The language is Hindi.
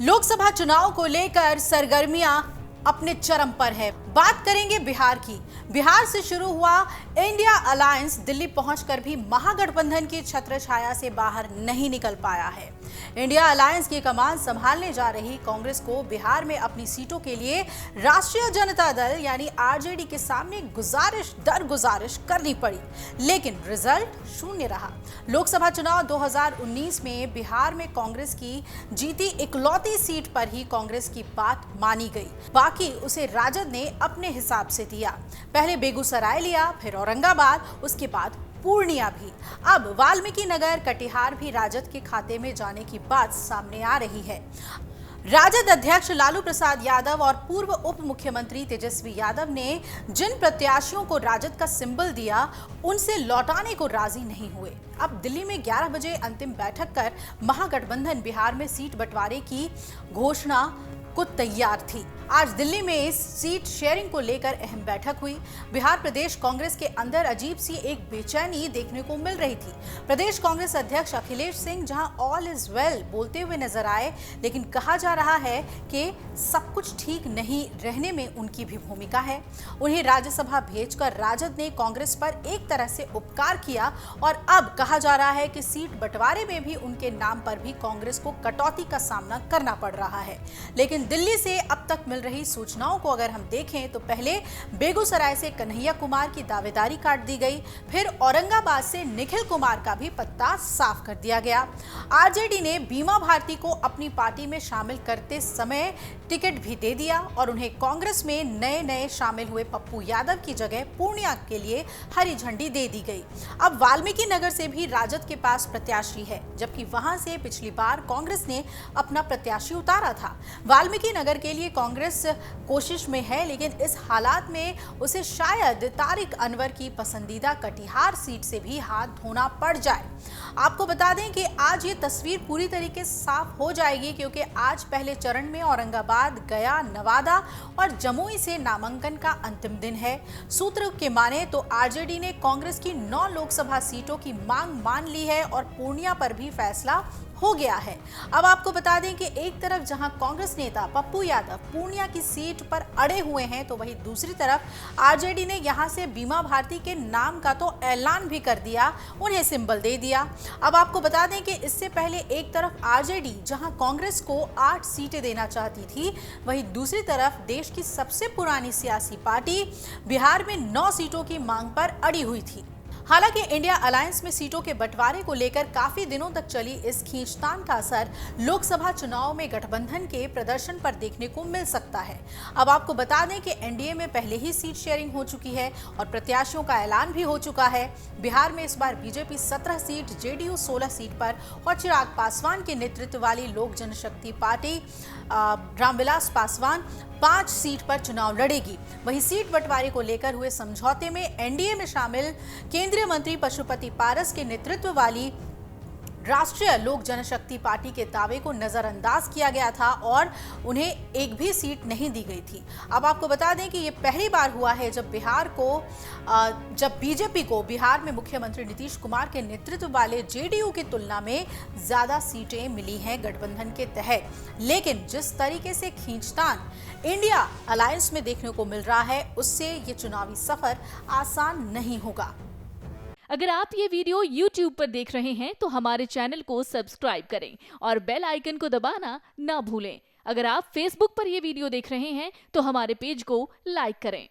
लोकसभा चुनाव को लेकर सरगर्मियां अपने चरम पर है। बात करेंगे बिहार की। बिहार से शुरू हुआ इंडिया अलायंस दिल्ली पहुंचकर भी महागठबंधन की छत्रछाया से बाहर नहीं निकल पाया है। इंडिया अलायंस की कमान संभालने जा रही कांग्रेस को बिहार में अपनी सीटों के लिए राष्ट्रीय जनता दल यानी आरजेडी के सामने गुजारिश करनी पड़ी, लेकिन रिजल्ट शून्य रहा। लोकसभा चुनाव 2019 में बिहार में कांग्रेस की जीती इकलौती सीट पर ही कांग्रेस की बात मानी गई, बाकी उसे राजद ने अपने हिसाब से दिया। पहले बेगूसराय लिया, फिर औरंगाबाद, उसके बाद पूर्णिया भी। अब वाल्मीकि नगर, कटिहार भी राजद के खाते में जाने की बात सामने आ रही है। राजद अध्यक्ष लालू प्रसाद यादव और पूर्व उप मुख्यमंत्री तेजस्वी यादव ने जिन प्रत्याशियों को राजद का सिंबल दिया, उनसे लौटाने को राजी नहीं हुए। अब दिल्ली में 11 बजे अंतिम बैठक कर महागठबंधन बिहार में सीट बंटवारे की घोषणा को तैयार थी। आज दिल्ली में इस सीट शेयरिंग को लेकर अहम बैठक हुई। बिहार प्रदेश कांग्रेस के अंदर अजीब सी एक बेचैनी देखने को मिल रही थी। प्रदेश कांग्रेस अध्यक्ष अखिलेश सिंह जहां ऑल इज वेल बोलते हुए नजर आए, लेकिन कहा जा रहा है कि सब कुछ ठीक नहीं रहने में उनकी भी भूमिका है। उन्हें राज्यसभा भेजकर राजद ने कांग्रेस पर एक तरह से उपकार किया और अब कहा जा रहा है कि सीट बंटवारे में भी उनके नाम पर भी कांग्रेस को कटौती का सामना करना पड़ रहा है। लेकिन दिल्ली से अब तक मिल रही सूचनाओं को अगर हम देखें तो पहले बेगूसराय से कन्हैया कुमार की दावेदारी काट दी गई, फिर औरंगाबाद से निखिल कुमार का भी पत्ता साफ कर दिया गया। आरजेडी ने बीमा भारती को अपनी पार्टी में शामिल करते समय टिकट भी दे दिया और उन्हें कांग्रेस में नए शामिल हुए पप्पू यादव की जगह पूर्णिया के लिए हरी झंडी दे दी गई। अब वाल्मीकि नगर से भी राजद के पास प्रत्याशी है, जबकि वहां से पिछली बार कांग्रेस ने अपना प्रत्याशी उतारा था। वाल्मीकि नगर के लिए कांग्रेस कोशिश में है, लेकिन इस हालात में उसे शायद तारिक अनवर की पसंदीदा कटिहार सीट से भी हाथ धोना पड़ जाए। आपको बता दें कि आज ये तस्वीर पूरी तरीके से साफ हो जाएगी, क्योंकि आज पहले चरण में औरंगाबाद, गया, नवादा और जमुई से नामांकन का अंतिम दिन है। सूत्र के माने तो आरजेडी ने कांग्रेस की 9 लोकसभा सीटों की मांग मान ली है और पूर्णिया पर भी फैसला हो गया है। अब आपको बता दें कि एक तरफ जहां कांग्रेस नेता पप्पू यादव पूर्णिया की सीट पर अड़े हुए हैं, तो वहीं दूसरी तरफ आरजेडी ने यहां से बीमा भारती के नाम का तो ऐलान भी कर दिया, उन्हें सिंबल दे दिया। अब आपको बता दें कि इससे पहले एक तरफ आरजेडी जहां कांग्रेस को 8 सीटें देना चाहती थी, वहीं दूसरी तरफ देश की सबसे पुरानी सियासी पार्टी बिहार में 9 सीटों की मांग पर अड़ी हुई थी। हालांकि इंडिया अलायंस में सीटों के बंटवारे को लेकर काफी दिनों तक चली इस खींचतान का असर लोकसभा चुनाव में गठबंधन के प्रदर्शन पर देखने को मिल सकता है। अब आपको बता दें कि एनडीए में पहले ही सीट शेयरिंग हो चुकी है और प्रत्याशियों का ऐलान भी हो चुका है। बिहार में इस बार बीजेपी 17 सीट, जेडीयू 16 सीट पर और चिराग पासवान के नेतृत्व वाली लोक जनशक्ति पार्टी रामविलास पासवान 5 सीट पर चुनाव लड़ेगी। वहीं सीट बंटवारे को लेकर हुए समझौते में एनडीए में शामिल केंद्रीय मंत्री पशुपति पारस के नेतृत्व वाली राष्ट्रीय लोक जनशक्ति पार्टी के दावे को नजरअंदाज किया गया था और उन्हें एक भी सीट नहीं दी गई थी। अब आपको बता दें कि ये पहली बार हुआ है जब बीजेपी को बिहार में मुख्यमंत्री नीतीश कुमार के नेतृत्व वाले जेडीयू की तुलना में ज्यादा सीटें मिली हैं गठबंधन के तहत। लेकिन जिस तरीके से खींचतान इंडिया अलायंस में देखने को मिल रहा है, उससे ये चुनावी सफर आसान नहीं होगा। अगर आप ये वीडियो YouTube पर देख रहे हैं तो हमारे चैनल को सब्सक्राइब करें और बेल आइकन को दबाना ना भूलें। अगर आप Facebook पर ये वीडियो देख रहे हैं तो हमारे पेज को लाइक करें।